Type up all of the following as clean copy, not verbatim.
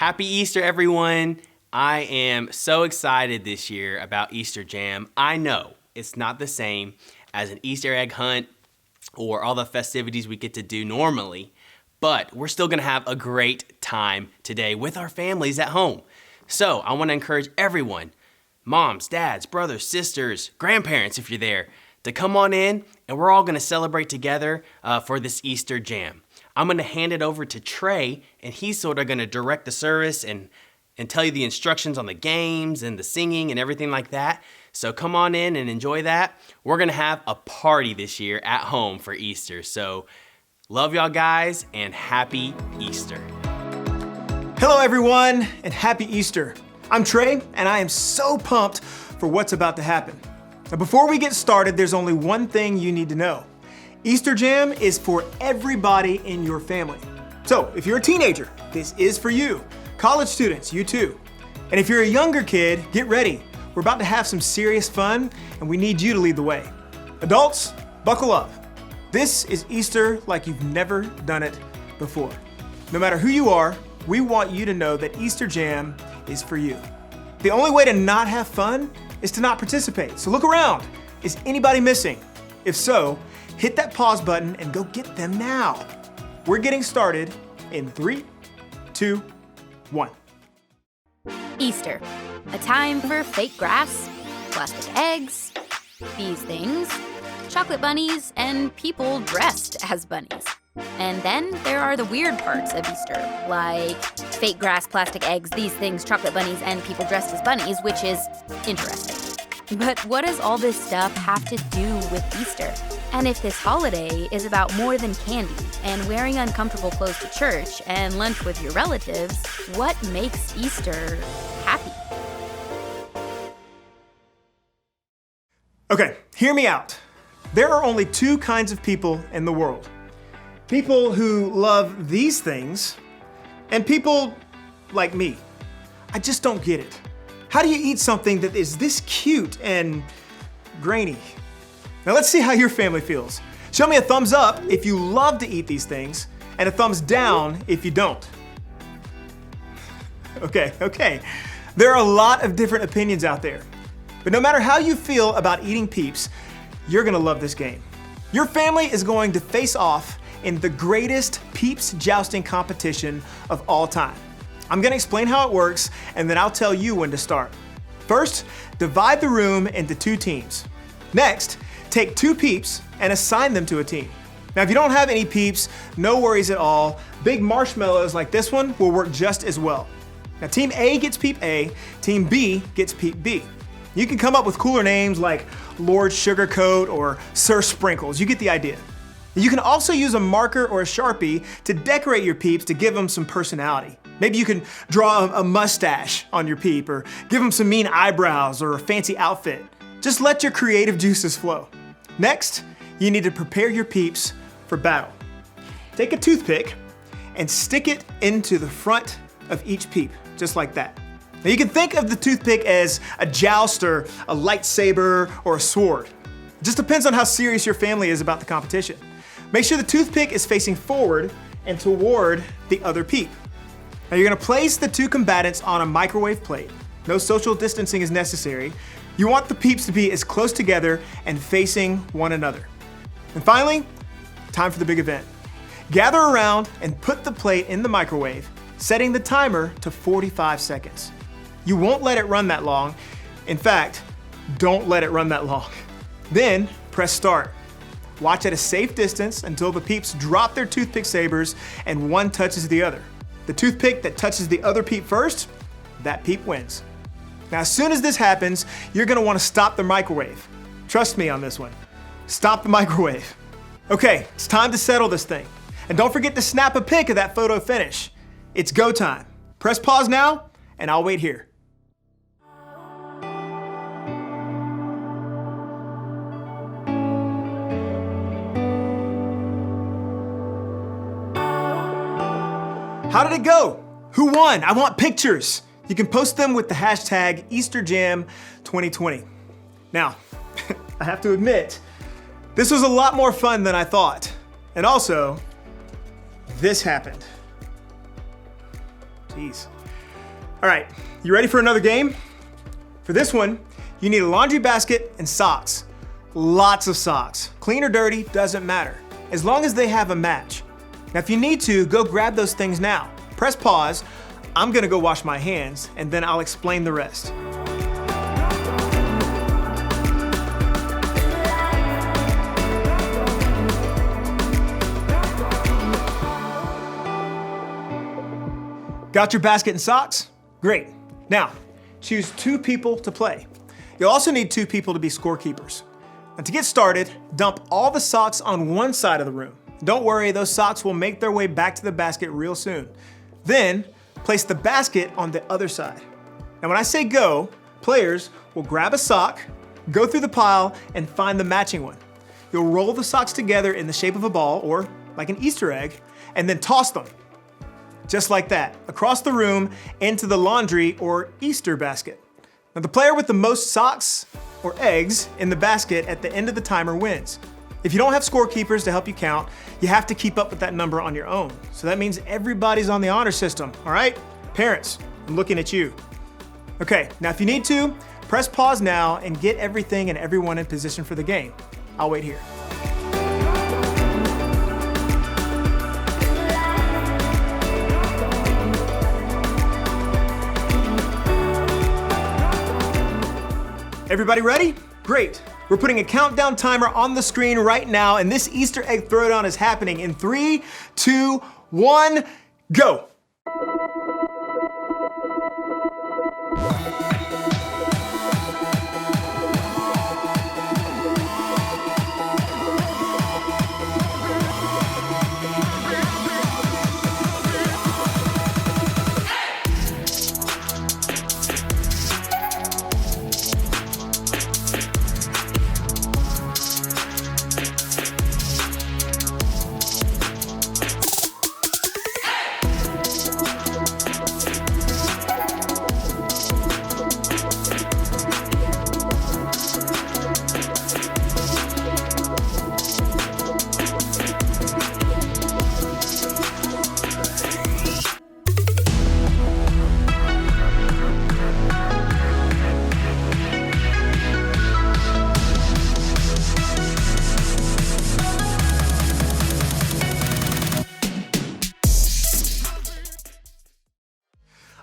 Happy Easter, everyone. I am so excited this year about Easter Jam. I know it's not the same as an Easter egg hunt or all the festivities we get to do normally, but we're still gonna have a great time today with our families at home. So I wanna encourage everyone, moms, dads, brothers, sisters, grandparents, if you're there, to come on in and we're all gonna celebrate together for this Easter Jam. I'm gonna hand it over to Trey, and he's sort of gonna direct the service and tell you the instructions on the games and the singing and everything like that. So come on in and enjoy that. We're gonna have a party this year at home for Easter. So love y'all guys and happy Easter. Hello everyone and happy Easter. I'm Trey and I am so pumped for what's about to happen. Now before we get started, there's only one thing you need to know. Easter Jam is for everybody in your family. So if you're a teenager, this is for you. College students, you too. And if you're a younger kid, get ready. We're about to have some serious fun and we need you to lead the way. Adults, buckle up. This is Easter like you've never done it before. No matter who you are, we want you to know that Easter Jam is for you. The only way to not have fun is to not participate. So look around. Is anybody missing? If so, hit that pause button and go get them now. We're getting started in 3, 2, 1. Easter, a time for fake grass, plastic eggs, these things, chocolate bunnies, and people dressed as bunnies. And then there are the weird parts of Easter, like fake grass, plastic eggs, these things, chocolate bunnies, and people dressed as bunnies, which is interesting. But what does all this stuff have to do with Easter? And if this holiday is about more than candy and wearing uncomfortable clothes to church and lunch with your relatives, what makes Easter happy? Okay, hear me out. There are only two kinds of people in the world. People who love these things and people like me. I just don't get it. How do you eat something that is this cute and grainy? Now let's see how your family feels. Show me a thumbs up if you love to eat these things and a thumbs down if you don't. Okay. There are a lot of different opinions out there. But no matter how you feel about eating peeps, you're gonna love this game. Your family is going to face off in the greatest peeps jousting competition of all time. I'm gonna explain how it works and then I'll tell you when to start. First, divide the room into 2 teams. Next, take 2 peeps and assign them to a team. Now if you don't have any peeps, no worries at all. Big marshmallows like this one will work just as well. Now team A gets peep A, team B gets peep B. You can come up with cooler names like Lord Sugarcoat or Sir Sprinkles, you get the idea. You can also use a marker or a Sharpie to decorate your peeps to give them some personality. Maybe you can draw a mustache on your peep or give them some mean eyebrows or a fancy outfit. Just let your creative juices flow. Next, you need to prepare your peeps for battle. Take a toothpick and stick it into the front of each peep, just like that. Now you can think of the toothpick as a jouster, a lightsaber, or a sword. It just depends on how serious your family is about the competition. Make sure the toothpick is facing forward and toward the other peep. Now you're gonna place the 2 combatants on a microwave plate. No social distancing is necessary. You want the peeps to be as close together and facing one another. And finally, time for the big event. Gather around and put the plate in the microwave, setting the timer to 45 seconds. You won't let it run that long. In fact, don't let it run that long. Then press start. Watch at a safe distance until the peeps drop their toothpick sabers and one touches the other. The toothpick that touches the other peep first, that peep wins. Now, as soon as this happens, you're gonna wanna stop the microwave. Trust me on this one. Stop the microwave. Okay, it's time to settle this thing. And don't forget to snap a pic of that photo finish. It's go time. Press pause now, and I'll wait here. How did it go? Who won? I want pictures. You can post them with the hashtag EasterJam2020. Now, I have to admit, this was a lot more fun than I thought. And also, this happened. Jeez. All right, you ready for another game? For this one, you need a laundry basket and socks. Lots of socks. Clean or dirty, doesn't matter, as long as they have a match. Now, if you need to, go grab those things now. Press pause. I'm gonna go wash my hands, and then I'll explain the rest. Got your basket and socks? Great. Now, choose 2 people to play. You'll also need 2 people to be scorekeepers. And to get started, dump all the socks on one side of the room. Don't worry, those socks will make their way back to the basket real soon. Then, place the basket on the other side. Now when I say go, players will grab a sock, go through the pile, and find the matching one. You'll roll the socks together in the shape of a ball, or like an Easter egg, and then toss them. Just like that, across the room into the laundry or Easter basket. Now the player with the most socks or eggs in the basket at the end of the timer wins. If you don't have scorekeepers to help you count, you have to keep up with that number on your own. So that means everybody's on the honor system, all right? Parents, I'm looking at you. Okay, now if you need to, press pause now and get everything and everyone in position for the game. I'll wait here. Everybody ready? Great. We're putting a countdown timer on the screen right now, and this Easter egg throwdown is happening in 3, 2, 1, go.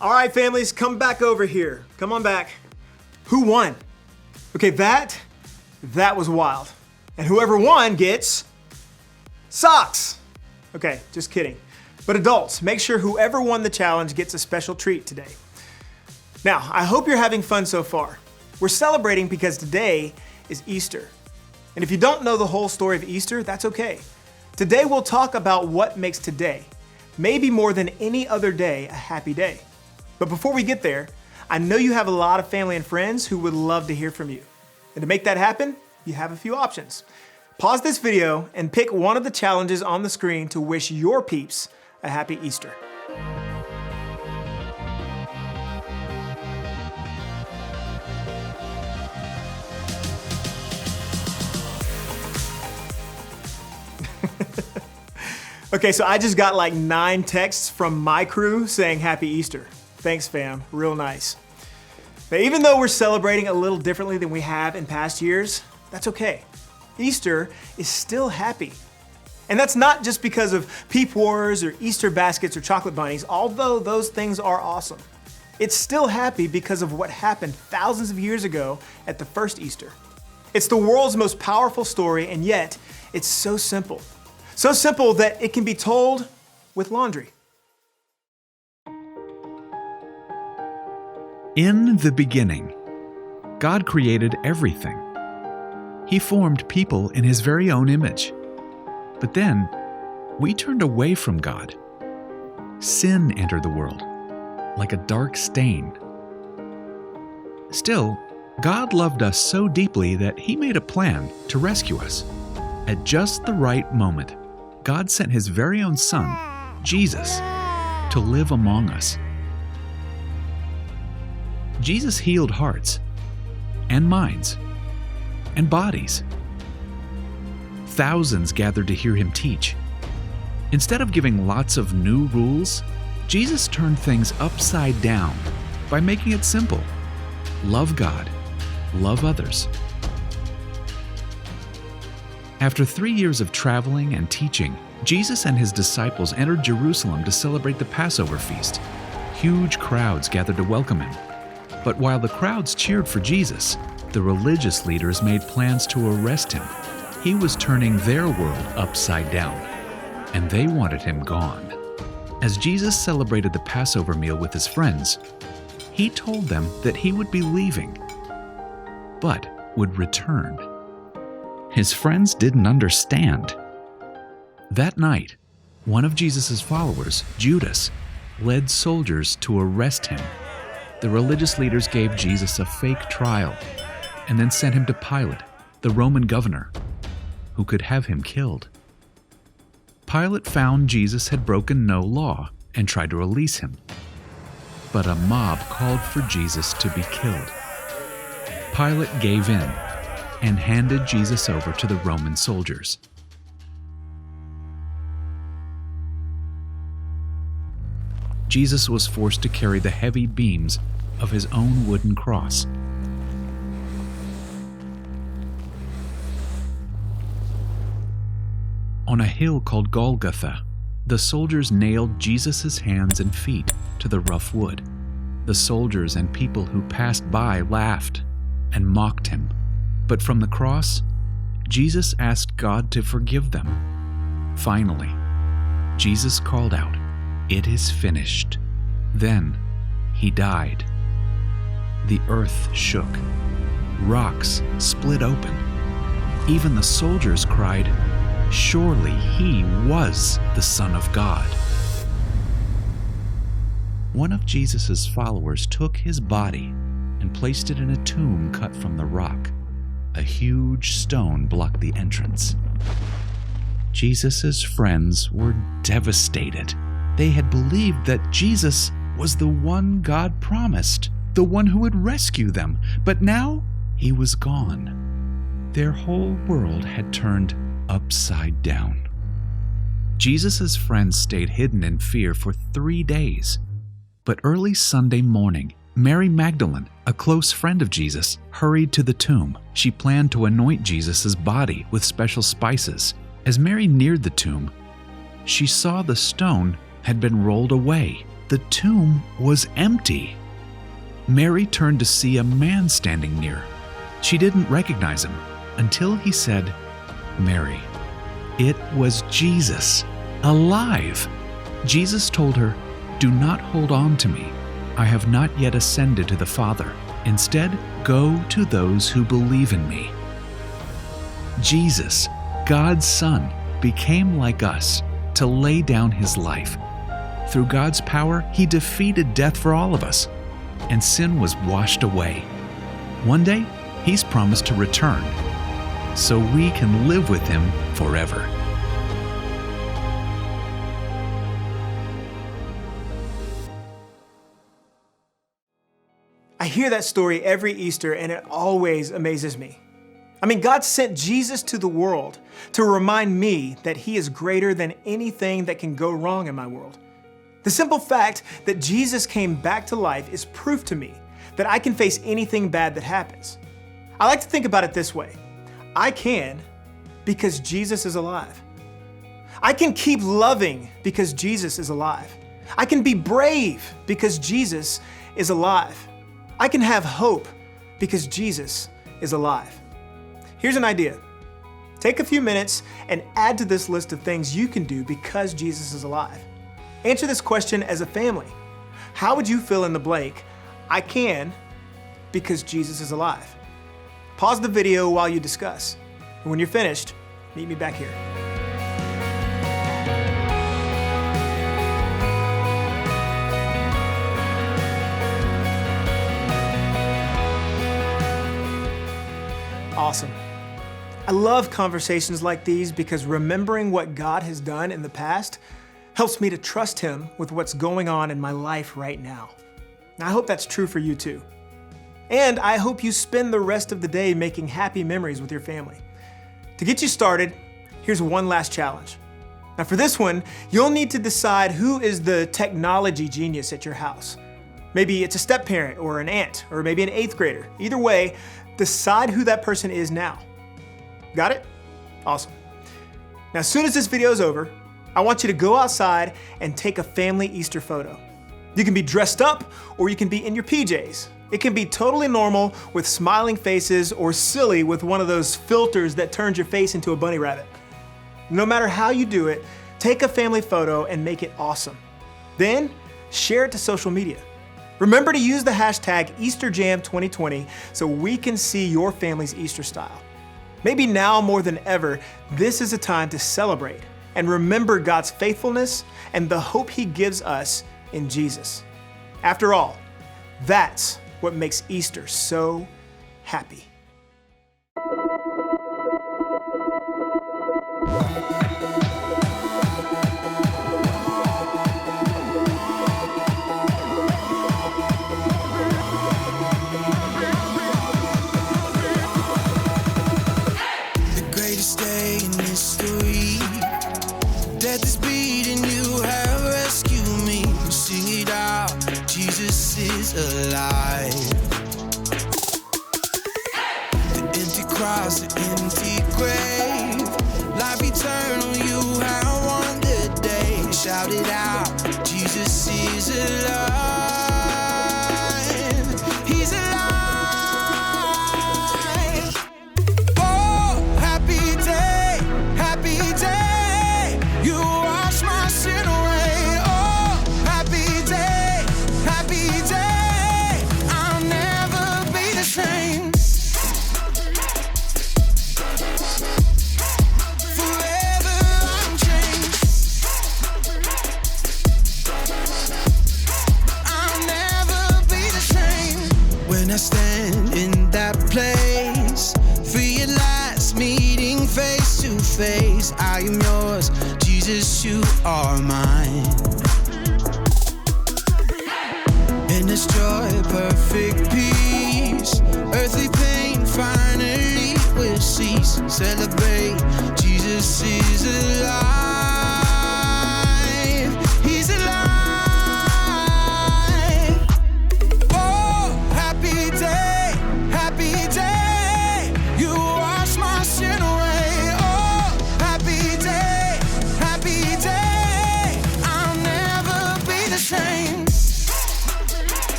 All right, families, come back over here. Come on back. Who won? Okay, that was wild. And whoever won gets socks. Okay, just kidding. But adults, make sure whoever won the challenge gets a special treat today. Now, I hope you're having fun so far. We're celebrating because today is Easter. And if you don't know the whole story of Easter, that's okay. Today we'll talk about what makes today, maybe more than any other day, a happy day. But before we get there, I know you have a lot of family and friends who would love to hear from you. And to make that happen, you have a few options. Pause this video and pick one of the challenges on the screen to wish your peeps a happy Easter. Okay, so I just got like 9 texts from my crew saying happy Easter. Thanks, fam. Real nice. Now, even though we're celebrating a little differently than we have in past years, that's okay. Easter is still happy. And that's not just because of peep wars or Easter baskets or chocolate bunnies, although those things are awesome. It's still happy because of what happened thousands of years ago at the first Easter. It's the world's most powerful story, and yet it's so simple. So simple that it can be told with laundry. In the beginning, God created everything. He formed people in His very own image. But then, we turned away from God. Sin entered the world, like a dark stain. Still, God loved us so deeply that He made a plan to rescue us. At just the right moment, God sent His very own Son, Jesus, to live among us. Jesus healed hearts, and minds, and bodies. Thousands gathered to hear Him teach. Instead of giving lots of new rules, Jesus turned things upside down by making it simple. Love God, love others. After 3 years of traveling and teaching, Jesus and his disciples entered Jerusalem to celebrate the Passover feast. Huge crowds gathered to welcome him. But while the crowds cheered for Jesus, the religious leaders made plans to arrest him. He was turning their world upside down, and they wanted him gone. As Jesus celebrated the Passover meal with his friends, he told them that he would be leaving, but would return. His friends didn't understand. That night, one of Jesus' followers, Judas, led soldiers to arrest him. The religious leaders gave Jesus a fake trial and then sent him to Pilate, the Roman governor, who could have him killed. Pilate found Jesus had broken no law and tried to release him. But a mob called for Jesus to be killed. Pilate gave in and handed Jesus over to the Roman soldiers. Jesus was forced to carry the heavy beams of his own wooden cross. On a hill called Golgotha, the soldiers nailed Jesus' hands and feet to the rough wood. The soldiers and people who passed by laughed and mocked him. But from the cross, Jesus asked God to forgive them. Finally, Jesus called out, "It is finished." Then he died. The earth shook. Rocks split open. Even the soldiers cried, "Surely he was the Son of God." One of Jesus' followers took his body and placed it in a tomb cut from the rock. A huge stone blocked the entrance. Jesus' friends were devastated. They had believed that Jesus was the one God promised, the one who would rescue them, but now he was gone. Their whole world had turned upside down. Jesus' friends stayed hidden in fear for 3 days. But early Sunday morning, Mary Magdalene, a close friend of Jesus, hurried to the tomb. She planned to anoint Jesus' body with special spices. As Mary neared the tomb, she saw the stone had been rolled away. The tomb was empty. Mary turned to see a man standing near. She didn't recognize him until he said, "Mary." It was Jesus, alive. Jesus told her, "Do not hold on to me. I have not yet ascended to the Father. Instead, go to those who believe in me." Jesus, God's Son, became like us to lay down his life. Through God's power, he defeated death for all of us, and sin was washed away. One day, he's promised to return, so we can live with him forever. I hear that story every Easter and it always amazes me. I mean, God sent Jesus to the world to remind me that he is greater than anything that can go wrong in my world. The simple fact that Jesus came back to life is proof to me that I can face anything bad that happens. I like to think about it this way. I can because Jesus is alive. I can keep loving because Jesus is alive. I can be brave because Jesus is alive. I can have hope because Jesus is alive. Here's an idea. Take a few minutes and add to this list of things you can do because Jesus is alive. Answer this question as a family. How would you fill in the blank? I can because Jesus is alive. Pause the video while you discuss. And when you're finished, meet me back here. Awesome. I love conversations like these because remembering what God has done in the past helps me to trust him with what's going on in my life right now. I hope that's true for you too. And I hope you spend the rest of the day making happy memories with your family. To get you started, here's one last challenge. Now for this one, you'll need to decide who is the technology genius at your house. Maybe it's a step parent or an aunt or maybe an 8th grader. Either way, decide who that person is now. Got it? Awesome. Now, as soon as this video is over, I want you to go outside and take a family Easter photo. You can be dressed up or you can be in your PJs. It can be totally normal with smiling faces or silly with one of those filters that turns your face into a bunny rabbit. No matter how you do it, take a family photo and make it awesome. Then share it to social media. Remember to use the hashtag EasterJam2020 so we can see your family's Easter style. Maybe now more than ever, this is a time to celebrate and remember God's faithfulness and the hope He gives us in Jesus. After all, that's what makes Easter so happy. The greatest day in history. Death is beating, you have rescued me. Sing it out, Jesus is alive. The empty cross, the empty grave, life eternal, you have won the day. Shout it out, Jesus is alive. He's alive. Oh, happy day, happy day. You wash my sin away. Oh, happy day, happy day. I'll never be the same. Forever I'm changed. I'll never be the same. When I stand in that place, realize meeting face to face. I am yours, Jesus, you are mine. In this joy, perfect peace, earthly pain finally will cease. Celebrate, Jesus is alive.